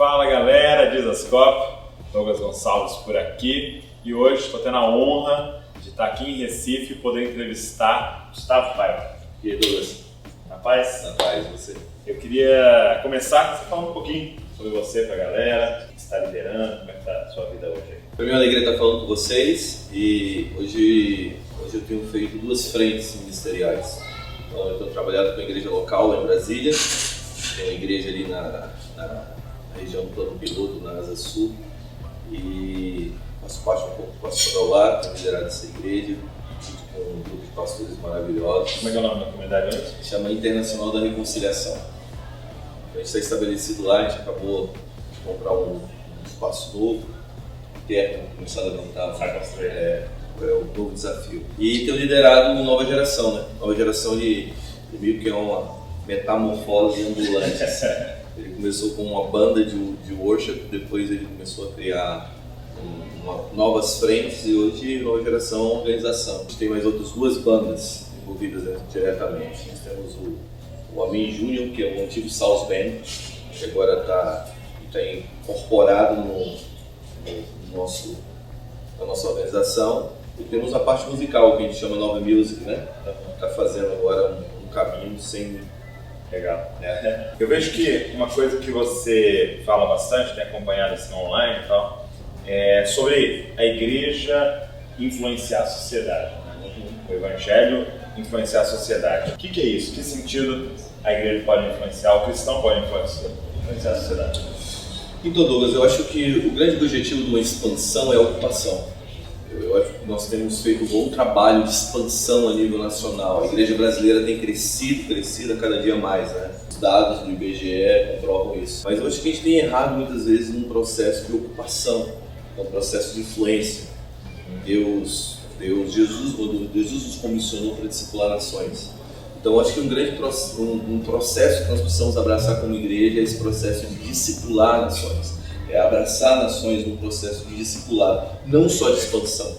Fala galera, Dizascope, Douglas Gonçalves por aqui e hoje estou tendo a honra de estar aqui em Recife e poder entrevistar Gustavo Paiva. E aí, Douglas? Na paz? Na paz, você? Eu queria começar você falando um pouquinho sobre você para a galera, o que você está liderando, como é que está a sua vida hoje aí. Foi uma alegria estar falando com vocês e hoje eu tenho feito duas frentes ministeriais. Então, eu tenho trabalhado com a igreja local lá em Brasília, tem uma igreja ali na região do Plano Piloto, na Asa Sul, e faço parte um pouco do pastoral lá, tenho liderado essa igreja, junto com um grupo de pastores maravilhosos. Como é que é o nome da comunidade hoje? Chama Internacional da Reconciliação. A gente está estabelecido lá, a gente acabou de comprar um espaço novo, terra, começar a levantar, é um novo desafio. E tenho liderado uma nova geração, né? Nova geração de meio que é uma metamorfose ambulante. Ele começou com uma banda de worship, depois ele começou a criar novas frentes e hoje nova geração é uma organização. A gente tem mais outras duas bandas envolvidas diretamente. Nós temos o Amin Júnior, que é o antigo South Band, que agora está incorporado na nossa organização. E temos a parte musical, que a gente chama Nova Music, né? Está fazendo agora um caminho sem... Legal. Eu vejo que uma coisa que você fala bastante, tem acompanhado assim online e tal, é sobre a igreja influenciar a sociedade, né? O evangelho influenciar a sociedade. O que é isso? Que sentido a igreja pode influenciar, o cristão pode influenciar a sociedade? Então, Douglas, eu acho que o grande objetivo de uma expansão é a ocupação. Eu acho que nós temos feito um bom trabalho de expansão a nível nacional. A igreja brasileira tem crescido a cada dia mais, né? Os dados do IBGE comprovam isso. Mas eu acho que a gente tem errado muitas vezes num processo de ocupação, um processo de influência. Jesus nos comissionou para discipular nações. Então, eu acho que um processo que nós precisamos abraçar como igreja é esse processo de discipular nações. É abraçar nações no processo de discipulado, não só de expansão.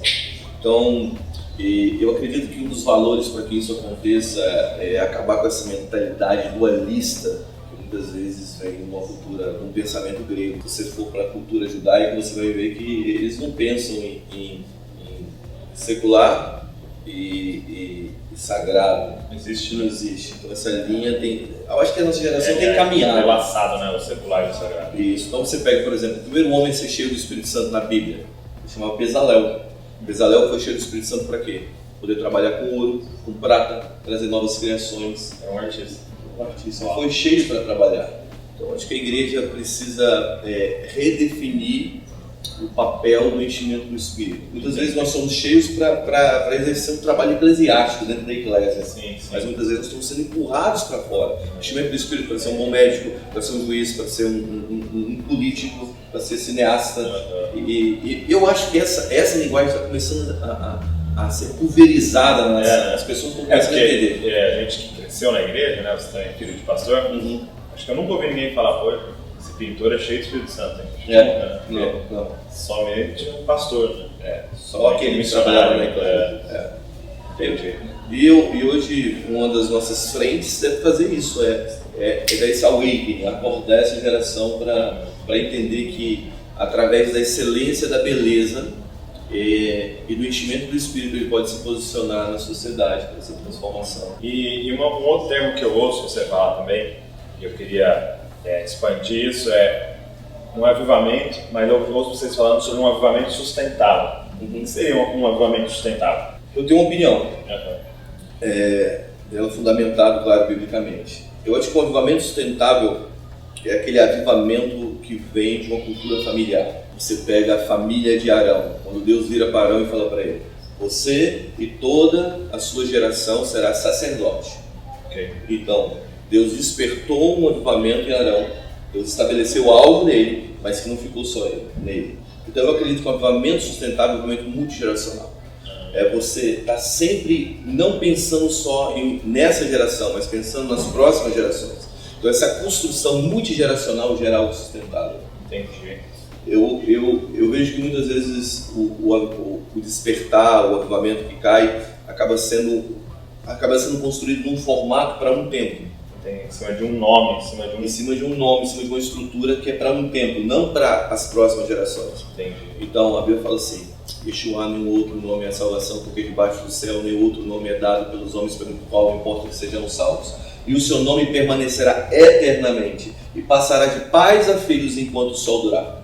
Então, eu acredito que um dos valores para que isso aconteça é acabar com essa mentalidade dualista que muitas vezes vem numa cultura, num pensamento grego. Se você for para a cultura judaica, você vai ver que eles não pensam em secular e sagrado. Não existe. Então essa linha tem... Eu acho que a nossa geração tem caminhado. É relaçado, né? O secular e o sagrado. Isso. Então você pega, por exemplo, o primeiro homem a ser cheio do Espírito Santo na Bíblia, ele se chamava Bezalel. Bezalel foi cheio do Espírito Santo para quê? Poder trabalhar com ouro, com prata, trazer novas criações. É um artista. Ele foi cheio para trabalhar. Então acho que a igreja precisa redefinir o papel do enchimento do Espírito. Muitas vezes nós somos cheios para exercer um trabalho eclesiástico dentro da igreja, sim. Mas muitas vezes nós estamos sendo empurrados para fora. O enchimento do Espírito para ser um bom médico, para ser um juiz, para ser um político, para ser cineasta. E eu acho que essa linguagem está começando a ser pulverizada, as pessoas estão começando a entender. A gente que cresceu na igreja, né? Você também é filho de pastor. Acho que eu nunca ouvi ninguém falar, pô, esse pintor é cheio do Espírito Santo, hein? Não. Somente um pastor, né? Só aquele que trabalhava na igreja. Entendi. E hoje uma das nossas frentes é fazer isso, é dar esse awakening, acordar essa geração para entender que através da excelência da beleza e do enchimento do Espírito ele pode se posicionar na sociedade para essa transformação. E um outro termo que eu ouço você falar também, que eu queria expandir isso, um avivamento, mas eu ouço vocês falando sobre um avivamento sustentável. O que seria um avivamento sustentável? Eu tenho uma opinião. Ela é fundamentada, claro, biblicamente. Eu acho que o avivamento sustentável é aquele avivamento que vem de uma cultura familiar. Você pega a família de Arão, quando Deus vira para Arão e fala para ele: você e toda a sua geração será sacerdote. Então, Deus despertou um avivamento em Arão, Deus estabeleceu algo nele, mas que não ficou só nele. Então eu acredito que o avivamento sustentável é um avivamento multigeracional. Você está sempre não pensando só nessa geração, mas pensando nas próximas gerações. Então essa construção multigeracional gera algo sustentável. Entendi. Eu vejo que muitas vezes o despertar, o avivamento que cai, acaba sendo construído num formato para um tempo. Tem em cima de um nome, em cima de um nome, em cima de uma estrutura que é para um tempo, não para as próximas gerações. Entendi. Então a Bíblia fala assim: Yeshua, nenhum outro nome é salvação, porque debaixo do céu nenhum outro nome é dado pelos homens pelo qual importa que sejam salvos. E o seu nome permanecerá eternamente e passará de pais a filhos enquanto o sol durar.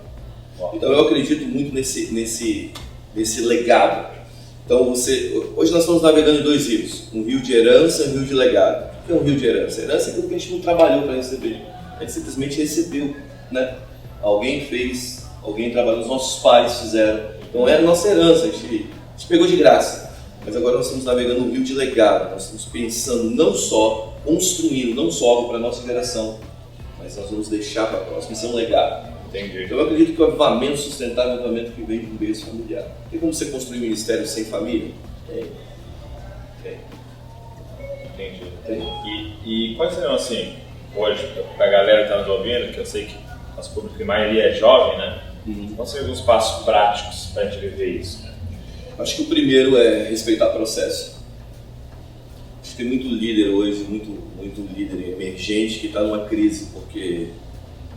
Então eu acredito muito nesse legado. Então hoje nós estamos navegando em dois rios, um rio de herança e um rio de legado. O que é um rio de herança? Herança é aquilo que a gente não trabalhou para receber, a gente simplesmente recebeu, né? Alguém fez, alguém trabalhou, os nossos pais fizeram. Então é a nossa herança, a gente pegou de graça. Mas agora nós estamos navegando um rio de legado, nós estamos pensando não só, construindo não só algo para a nossa geração, mas nós vamos deixar para a próxima, isso é um legado. Entendi. Então eu acredito que o avivamento sustentável é um avivamento que vem de um berço familiar. Tem como você construir um ministério sem família? Tem. Entendi. E quais seriam, assim, hoje, para a galera que está nos ouvindo, que eu sei que nosso público de maioria é jovem, né? Quais seriam alguns passos práticos para a gente viver isso? Acho que o primeiro é respeitar o processo. Acho que tem muito líder hoje, muito líder emergente que está numa crise, porque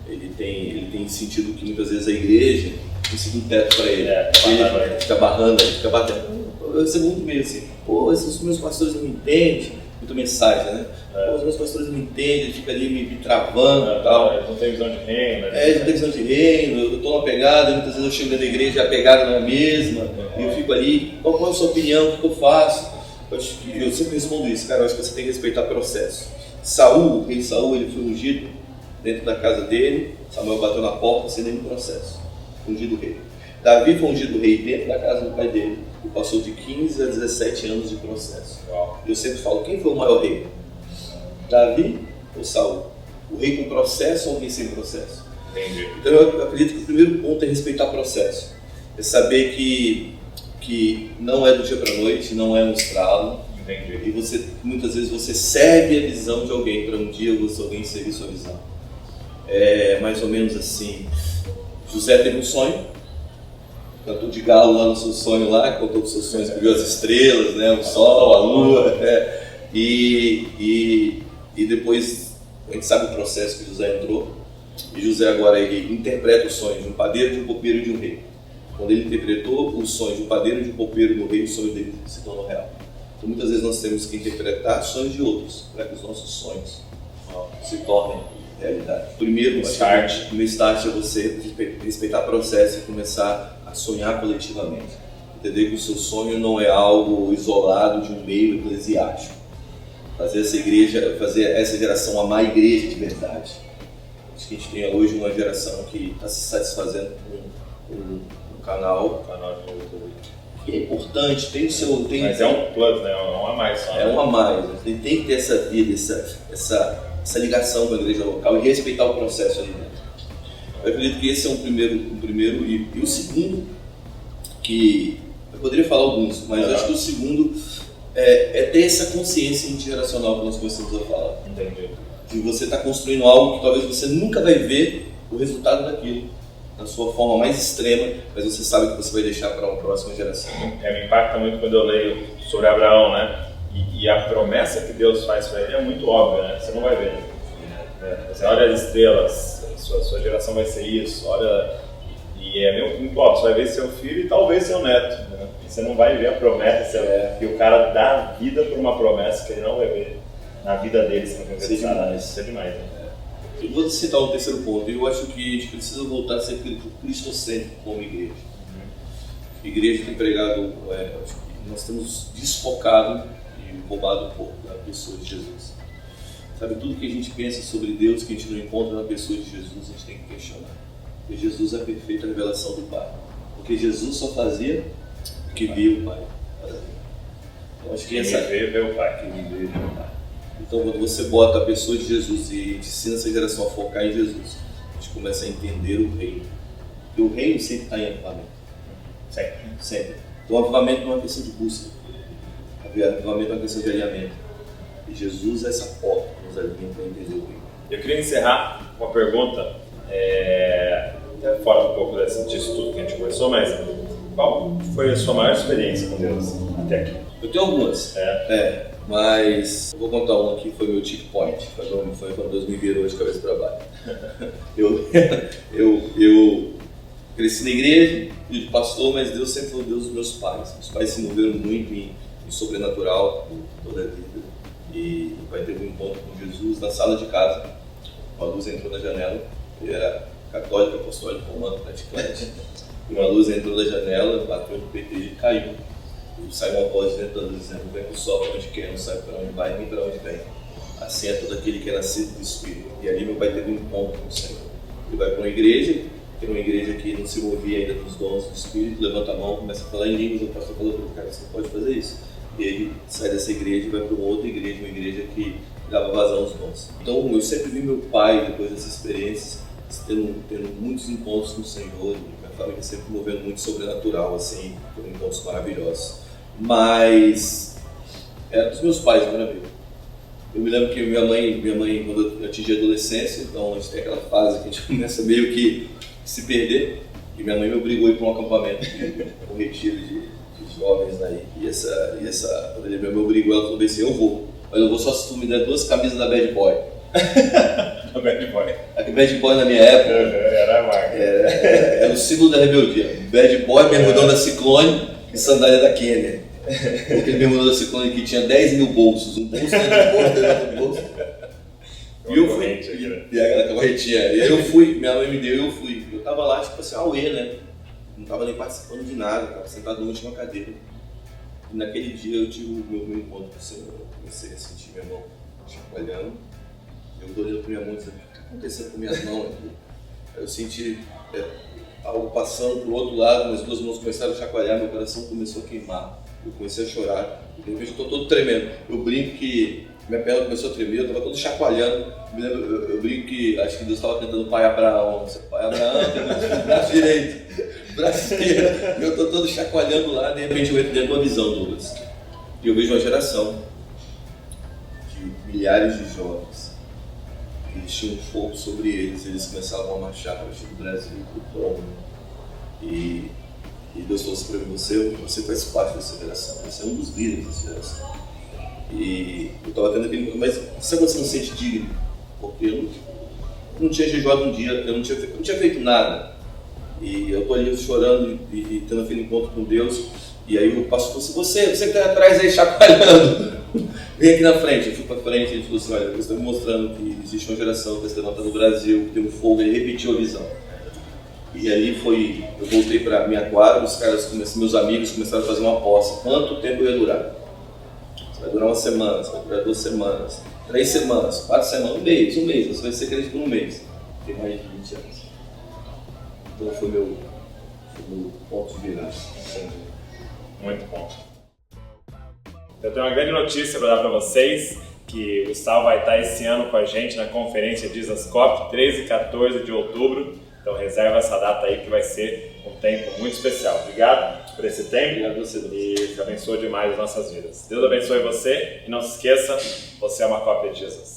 ele tem sentido que muitas vezes a igreja tem sido um teto para ele. Ele fica barrando, ele fica batendo. Eu recebo muito meio assim: pô, esses meus pastores não me entendem. Muita mensagem, né? Pô, os meus pastores não me entendem, ele fica ali me travando e tal. Eles não têm visão de reino. Eles não têm visão de reino, eu estou na pegada, muitas vezes eu chego dentro da igreja e a pegada não é a mesma, e eu fico ali: qual é a sua opinião, o que eu faço? Eu sempre respondo isso, cara, eu acho que você tem que respeitar o processo. O rei Saul, ele foi ungido dentro da casa dele, Samuel bateu na porta, sem nenhum processo, ungido rei. Davi foi ungido rei dentro da casa do pai dele, e passou de 15 a 17 anos de processo. Eu sempre falo: quem foi o maior rei? Davi ou Saul? O rei com processo ou o rei sem processo? Entendi. Então eu acredito que o primeiro ponto é respeitar o processo. É saber que não é do dia para a noite, não é um estralo. Entendi. E muitas vezes você serve a visão de alguém para um dia alguém seguir sua visão. É mais ou menos assim. José teve um sonho, cantou de galo lá no seu sonho lá, contou dos seus sonhos, que viu as estrelas, né, o sol, a lua, e depois a gente sabe o processo que José entrou, e José agora ele interpreta os sonhos de um padeiro, de um copeiro e de um rei. Quando ele interpretou os sonhos de um padeiro, de um copeiro e do rei, o sonho dele se tornou real. Então muitas vezes nós temos que interpretar sonhos de outros, para que os nossos sonhos se tornem realidade. Primeiro, o start é você respeitar o processo e começar a sonhar coletivamente. Entender que o seu sonho não é algo isolado de um meio eclesiástico. Fazer essa geração amar a igreja de verdade. Acho que a gente tem hoje uma geração que está se satisfazendo com um canal de YouTube. Que é importante, mas é um plus, né? Não é mais só. É um a mais. Tem que ter essa vida, essa ligação com a igreja local e respeitar o processo ali dentro. Eu acredito que esse é um primeiro e o segundo, que eu poderia falar alguns, mas eu acho que o segundo é ter essa consciência intergeracional que nós começamos a falar. Entendi. De você estar construindo algo que talvez você nunca vai ver o resultado daquilo, na sua forma mais extrema, mas você sabe que você vai deixar para uma próxima geração. Me impacta muito quando eu leio sobre Abraão, né? E a promessa que Deus faz para ele é muito óbvia, né? Você não vai ver. Você olha as estrelas, sua geração vai ser isso, olha, e é muito óbvio, você vai ver seu filho e talvez seu neto, né? Você não vai ver a promessa, e o cara dá vida por uma promessa que ele não vai ver na vida dele, se não concretizar. Isso é demais, né? Eu vou citar um terceiro ponto. Eu acho que a gente precisa voltar a ser cristocêntrico como igreja. A igreja tem pregado, acho que nós temos desfocado e roubado um pouco da pessoa de Jesus. Sabe, tudo que a gente pensa sobre Deus, que a gente não encontra na pessoa de Jesus, a gente tem que questionar. Porque Jesus é a perfeita revelação do Pai. Porque Jesus só fazia o que via o Pai. Então, acho que quem vê o Pai. Quem vê o Pai. Então, quando você bota a pessoa de Jesus e ensina essa geração a focar em Jesus, a gente começa a entender o reino. Porque o reino sempre está em avivamento. Sempre. Então, o avivamento não é uma questão de busca. O avivamento é uma questão de alinhamento. E Jesus é essa porta que nos alinha para entender o reino. Eu queria encerrar com uma pergunta, até fora um pouco disso tudo que a gente conversou, mas qual foi a sua maior experiência com Deus até aqui? Eu tenho algumas. Mas eu vou contar um aqui, foi meu tick point, foi quando Deus me virou de cabeça para baixo. Eu cresci na igreja, filho de pastor, mas Deus sempre foi o Deus dos meus pais. Meus pais se moveram muito em sobrenatural toda a vida. E o pai teve um encontro com Jesus na sala de casa. Uma luz entrou na janela, ele era católico, apostólico, romano, praticante. E uma luz entrou na janela, bateu no peito e caiu. E saiu uma voz dentro da luz dizendo: vem pro sol para onde quer, não sabe para onde vai, nem para onde vem. Assim é todo aquele que é nascido do Espírito. E ali meu pai teve um encontro com o Senhor. Ele vai para uma igreja, que era uma igreja que não se movia ainda dos dons do Espírito, levanta a mão, começa a falar em línguas. O pastor falou para ele: cara, você pode fazer isso. E ele sai dessa igreja e vai para uma outra igreja, uma igreja que dava vazão aos dons. Então eu sempre vi meu pai, depois dessas experiências, tendo muitos encontros com o Senhor. Minha família sempre movendo muito sobrenatural, assim, por encontros maravilhosos. Mas era dos meus pais, não era meu. Eu me lembro que minha mãe, quando eu atingi a adolescência, então a gente tem aquela fase que a gente começa meio que se perder, e minha mãe me obrigou a ir para um acampamento, um retiro de jovens aí, e essa quando ele me obrigou, ela falou assim: eu vou, mas eu vou só se tu me der 2 camisas da Bad Boy. Da Bad Boy. A Bad Boy na minha época era a marca. Era o símbolo da rebeldia. Bad Boy, bermudão da Ciclone e sandália da Kenner. Aquele bermudão da Ciclone que tinha 10 mil bolsos, um bolso dentro do bolso, dentro do bolso. E eu fui, e aquela corretinha. E aí eu fui, minha mãe me deu e eu fui. Eu tava lá, tipo assim, auê, né? Não tava nem participando de nada, tava sentado na última cadeira. E naquele dia eu tive o meu encontro com o Senhor. Eu comecei a sentir minha mão chacoalhando. Eu olhando pra minha mão e dizendo: o que tá acontecendo com minhas mãos aqui? Eu senti algo passando pro outro lado, minhas 2 mãos começaram a chacoalhar, meu coração começou a queimar. Eu comecei a chorar, de repente eu tô todo tremendo. Eu brinco que minha perna começou a tremer, eu tava todo chacoalhando. Eu brinco que acho que Deus estava tentando pai Abraão. Pai Abraão tem muito braço direito, braço esquerdo. Eu tô todo chacoalhando lá, de repente eu entro dentro de uma visão, Douglas. E eu vejo uma geração de milhares de jovens. Eles tinham um fogo sobre eles começavam a marchar para o Brasil, para o mundo. E Deus falou assim para mim: você faz parte dessa geração, você é um dos líderes dessa geração. E eu estava tendo aquele... Mas sabe quando você não se sente digno? Porque eu não tinha jejuado um dia, eu não tinha feito nada. E eu estou ali chorando e tendo aquele encontro com Deus. E aí o pastor falou assim: você que está atrás aí chacoalhando, vem aqui na frente. Eu fui para frente e ele falou assim: olha, você está me mostrando que existe uma geração que está se levantando no Brasil, que tem um fogo. Ele repetiu a visão. E aí eu voltei para a minha quadra, meus amigos começaram a fazer uma aposta. Quanto tempo eu ia durar? Vai durar 1 semana, vai durar 2 semanas, 3 semanas, 4 semanas, um mês, você vai ser crente por um mês. Tem mais de 20 anos. Então foi meu ponto de virada. Muito bom. Eu tenho uma grande notícia para dar para vocês, que o Gustavo vai estar esse ano com a gente na conferência Jesuscop, 13 e 14 de outubro. Então reserva essa data aí, que vai ser um tempo muito especial. Obrigado por esse tempo. Obrigado a você, e que abençoe demais as nossas vidas. Deus abençoe você e não se esqueça, você é uma cópia de Jesus.